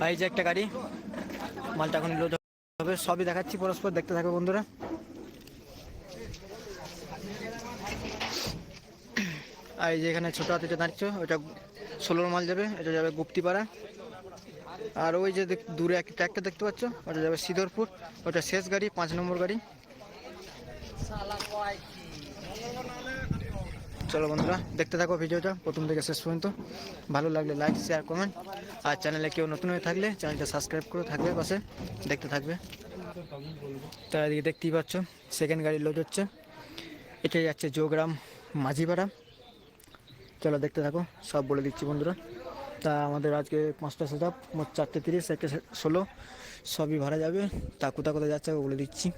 এই যে একটা গাড়ি, মালটা এখন লোড হবে, সবই দেখাচ্ছি পরস্পর, দেখতে থাকবে বন্ধুরা। আর এই যে এখানে ছোটো হাতিটা দাঁড়িয়েছে, ওইটা 16 মাল যাবে, এটা যাবে গুপ্তিপাড়া। আর ওই যে দূরে একটা ট্র্যাক্টর দেখতে পাচ্ছ, ওটা যাবে সিদরপুর, ওটা শেষ গাড়ি, 5 নম্বর গাড়ি। চলো বন্ধুরা, দেখতে থাকো ভিডিওটা প্রথম থেকে শেষ পর্যন্ত। ভালো লাগলে লাইক, শেয়ার, কমেন্ট। আর চ্যানেলে কেউ নতুন হয়ে থাকলে চ্যানেলটা সাবস্ক্রাইব করে থাকবে পাশে, দেখতে থাকবে। তার এদিকে দেখতেই পাচ্ছ সেকেন্ড গাড়ি লোড হচ্ছে, এটাই যাচ্ছে জোগ্রাম মাঝিপাড়া। চলো দেখতে থাকো, সব বলে দিচ্ছি বন্ধুরা। তা আমাদের আজকে 5টা সেট আপ, মোট 4টে 30, 1টে 16, সবই ভাড়া যাবে। তা কোথায় যাচ্ছে বলে দিচ্ছি।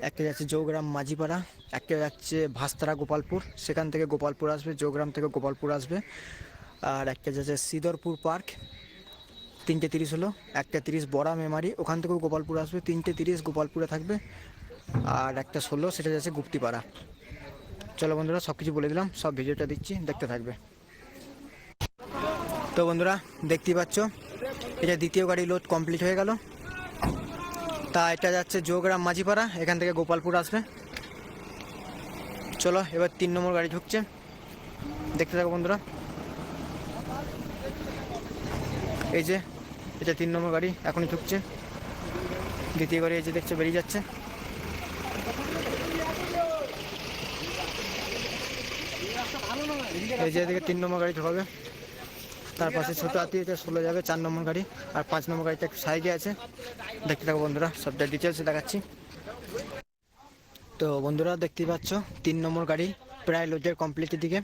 একটা যাচ্ছে জোগ্রাম মাঝিপাড়া, একটা যাচ্ছে ভাস্তারা গোপালপুর, সেখান থেকে গোপালপুর আসবে, জোগ্রাম থেকে গোপালপুর আসবে। আর একটা যাচ্ছে সিদরপুর পার্ক, 3টে 30 হলো। একটা 30 বড়া মেমারি, ওখান থেকেও গোপালপুর আসবে, 3টে 30 গোপালপুরে থাকবে। আর একটা 16, সেটা যাচ্ছে গুপ্তিপাড়া। চলো বন্ধুরা, সব কিছু বলে দিলাম, সব ভিডিওটা দিচ্ছি, দেখতে থাকবে। তো বন্ধুরা দেখতেই পাচ্ছ, এটা দ্বিতীয় গাড়ি লোড কমপ্লিট হয়ে গেল। তা এটা যাচ্ছে জোগ্রাম মাঝিপাড়া, এখান থেকে গোপালপুর আসবে। চলো এবার 3 নম্বর গাড়ি ঢুকছে, দেখতে থাকো বন্ধুরা। এই যে এটা 3 নম্বর গাড়ি এখনই ঢুকছে, দ্বিতীয় গাড়ি এই যে দেখছো বেরিয়ে যাচ্ছে। এই যে এদিকে 3 নম্বর গাড়ি ঢোকাবে, তার পাশে ছোটো হাতি, এটা 16 যাবে, 4 নম্বর গাড়ি। আর 5 নম্বর গাড়িটা একটু সাইডে আছে, দেখতে থাকো বন্ধুরা, সবটা ডিটেলসে দেখাচ্ছি। তো বন্ধুরা দেখতেই পাচ্ছ 3 নম্বর গাড়ি প্রায় লোডের কমপ্লিটের দিকে।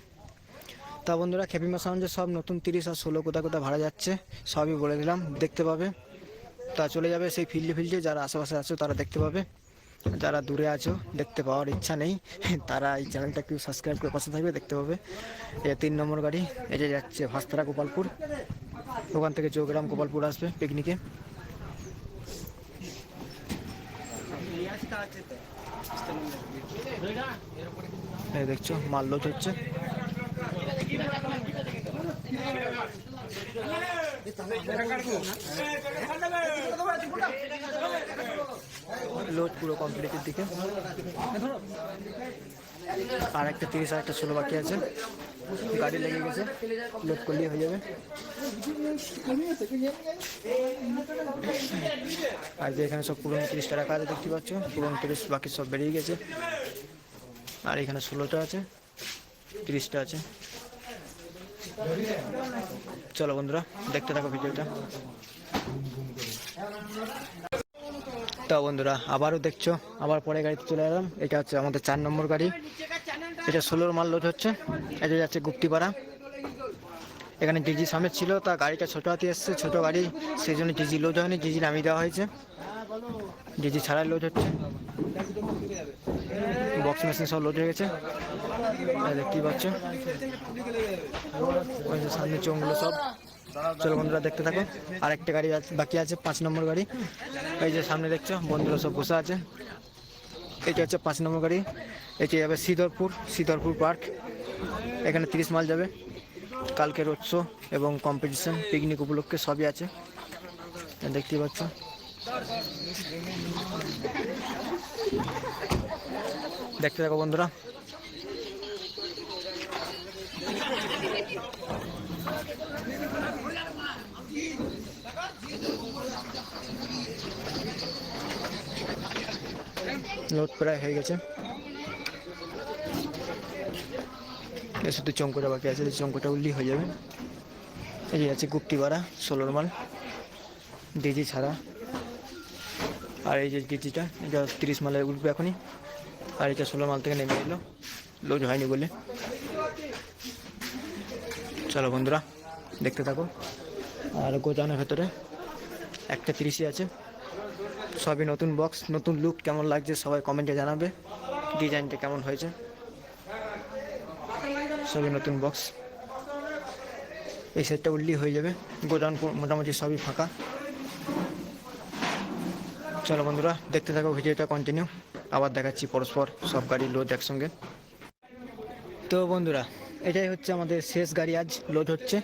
তা বন্ধুরা খেপিমা সাউন্ডে সব নতুন 30 আর 16 কোথায় ভাড়া যাচ্ছে সবই বলে দিলাম, দেখতে পাবে। তা চলে যাবে সেই ফিল্ডে, যারা আশেপাশে আছো তারা দেখতে পাবে, যারা দূরে আছো দেখতে পাওয়ার ইচ্ছা নেই তারা এই চ্যানেলটা একটু সাবস্ক্রাইব করে পাশে থাকবে, দেখতে পাবে। এই 3 নম্বর গাড়ি, এটা যাচ্ছে ভাস্তারা গোপালপুর, ওখান থেকে জোগ্রাম গোপালপুর আসবে পিকনিকে। এই দেখছো মাল লোড হচ্ছে। লোড পুরো কমপ্লিটের দিকে, আর একটা 30 আর একটা 16 বাকি আছে, গাড়ি লেগে গেছে, লোড করলেই হয়ে যাবে। আর যে এখানে সব পুরনো 30টা রাখা আছে, দেখতে পাচ্ছ পুরনো 30, বাকি সব বেরিয়ে গেছে। আর এখানে 16টা আছে, 30টা আছে। চলো বন্ধুরা দেখতে থাকো ভিডিওটা। তো বন্ধুরা আবারও দেখছো, আবার পরে গাড়িতে চলে এলাম। এটা হচ্ছে আমাদের 4 নম্বর গাড়ি, এটা 16 মাল লোড হচ্ছে, এটা যাচ্ছে গুপ্তিপাড়া। এখানে ডিজি সমেত ছিল, তা গাড়িটা ছোটো হাতি এসছে, ছোটো গাড়ি, সেই জন্য ডিজি লোড হয়নি, ডিজি নামিয়ে দেওয়া হয়েছে, ডিজি ছাড়াই লোড হচ্ছে। বক্স মেশিন সব লোড হয়ে গেছে, দেখতেই পাচ্ছ সামনে চোঙগুলো সব। চলো বন্ধুরা দেখতে থাকো, আরেকটা গাড়ি বাকি আছে, 5 নম্বর গাড়ি। এই যে সামনে দেখছো বন্ধুরা সব বসে আছে, এটা হচ্ছে 5 নম্বর গাড়ি, এটি যাবে সিদরপুর পার্ক, এখানে 30 মাল যাবে। কালকে রোড শো এবং কম্পিটিশন পিকনিক উপলক্ষে সবই আছে, দেখতেই পাচ্ছ। দেখতে থাকো বন্ধুরা। লোড প্রায় হয়ে গেছে, শুধু চঙ্কুটা বাকি আছে, চঙ্কুটা উল্লি হয়ে যাবে। এই আছে গুপ্তিপাড়া 16 মাল, ডিজি ছাড়া। আর এই যে ডিজিটা, এটা 30 মালে উঠবে এখনই, আর এটা 16 মাল থেকে নেমে এলো, লোড হয়নি বলে। চলো বন্ধুরা দেখতে থাকো। আর গোদামের ভেতরে একটা 30 আছে, সবই নতুন বক্স, নতুন লুক, কেমন লাগছে সবাই কমেন্টে জানাবে, ডিজাইনটা কেমন হয়েছে। সবই নতুন বক্স, এই সেটটা উল্লি হয়ে যাবে, গোডাউন মোটামুটি সবই ফাঁকা। চলো বন্ধুরা দেখতে থাকো ভিডিওটা কন্টিনিউ, আবার দেখাচ্ছি পরস্পর সব গাড়ি লোড একসঙ্গে। তো বন্ধুরা এটাই হচ্ছে আমাদের শেষ গাড়ি, আজ লোড হচ্ছে।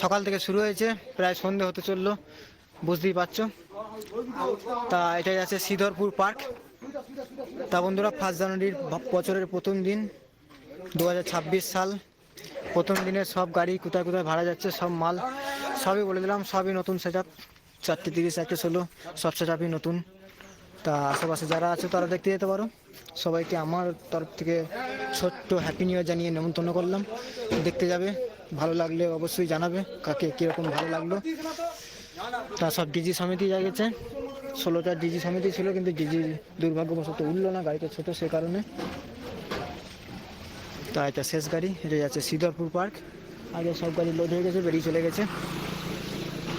সকাল থেকে শুরু হয়েছে, প্রায় সন্ধে হতে চললো, বুঝতেই পারছো। তা এটাই আছে শ্রীধরপুর পার্ক। তা বন্ধুরা 1 জানুয়ারির বছরের প্রথম দিন, 2026 সাল, প্রথম দিনে সব গাড়ি কোথায় কোথায় ভাড়া যাচ্ছে, সব মাল সবই বলে দিলাম, সবই নতুন সেট আপ। 4:30, 1:16 সব সেট আপই নতুন। তা আশেপাশে যারা আছে তারা দেখতে যেতে পারো। সবাইকে আমার তরফ থেকে ছোট্ট হ্যাপি নিউ ইয়ার জানিয়ে নেমন্তন্ন করলাম। দেখতে যাবে, ভালো লাগলে অবশ্যই জানাবে কাকে কীরকম ভালো লাগলো। তা সব ডিজি সমিতি যা গেছে, 16টা ডিজি সমিতি ছিল, কিন্তু ডিজি দুর্ভাগ্যবশত উঠলো না, গাড়িটা ছোটো সে কারণে। তা এটা শেষ গাড়ি, এটা যাচ্ছে শ্রীধরপুর পার্ক। আগে সব গাড়ি লোড হয়ে গেছে, বেরিয়ে চলে গেছে,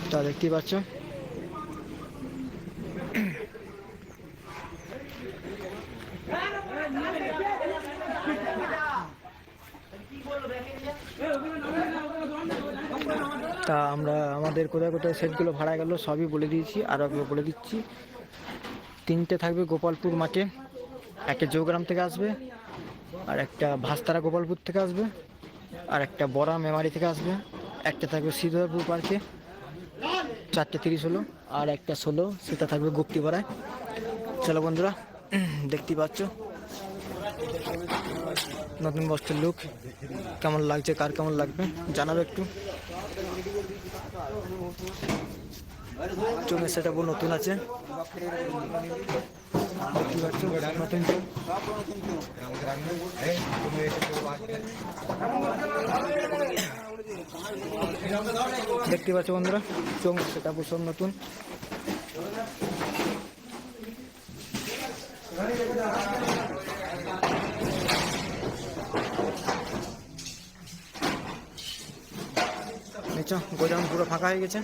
তা দেখতেই পাচ্ছ। তা আমরা আমাদের কোথায় কোথায় সেটগুলো ভাড়া গেল সবই বলে দিয়েছি, আর একবার বলে দিচ্ছি। 3টে থাকবে গোপালপুর মাঠে, একটা জৌগ্রাম থেকে আসবে, আর একটা ভাস্তারা গোপালপুর থেকে আসবে, আর একটা বড়া মেমারি থেকে আসবে। একটা থাকবে শ্রীধরপুর পার্কে, 4:30 হলো, আর একটা 16 সেটা থাকবে গুপ্তিপাড়ায়। চলো বন্ধুরা, দেখতেই পাচ্ছ নতুন বস্ত্রের লুক কেমন লাগছে, কার কেমন লাগবে জানাবে একটু। চোখের সেটা নতুন আছে, দেখতে পাচ্ছ নতুন চোখ। দেখতে পাচ্ছ বন্ধুরা, চোখ সেটা সব নতুন। দেখছো গোদাম পুরো ফাঁকা হয়ে গেছে।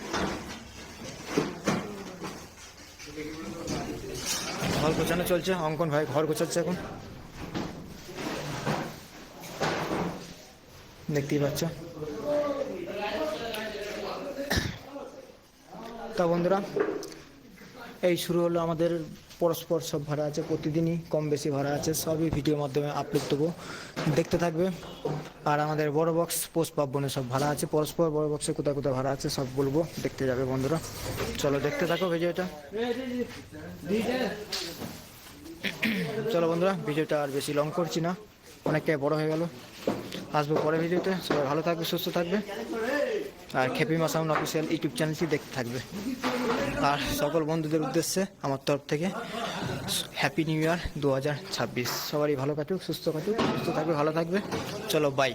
ঘর গোছানো চলছে, অঙ্কন ভাই ঘর গোছাচ্ছে এখন, দেখতেই পাচ্ছ। তা বন্ধুরা, এই শুরু হলো আমাদের পরস্পর সব ভাড়া আছে, প্রতিদিনই কম বেশি ভাড়া আছে, সবই ভিডিওর মাধ্যমে আপলোড দেবো, দেখতে থাকবে। আর আমাদের বড় বক্স পোস্ট পার্বণে সব ভাড়া আছে, পরস্পর বড় বক্সে কোথায় কোথায় ভাড়া আছে সব বলবো, দেখতে যাবে বন্ধুরা। চলো দেখতে থাকো ভিডিওটা। চলো বন্ধুরা, ভিডিওটা আর বেশি লং করছি না, অনেকটাই বড় হয়ে গেল। আসবো পরে ভিডিওতে, সবাই ভালো থাকবে, সুস্থ থাকবে, আর খেপিমা সাউন্ড অফিসিয়াল ইউটিউব চ্যানেলটি দেখতে থাকবে। আর সকল বন্ধুদের উদ্দেশ্যে আমার তরফ থেকে হ্যাপি নিউ ইয়ার 2026। সবারই ভালো কাটুক, সুস্থ কাটুক, সুস্থ থাকবে, ভালো থাকবে। চলো বাই।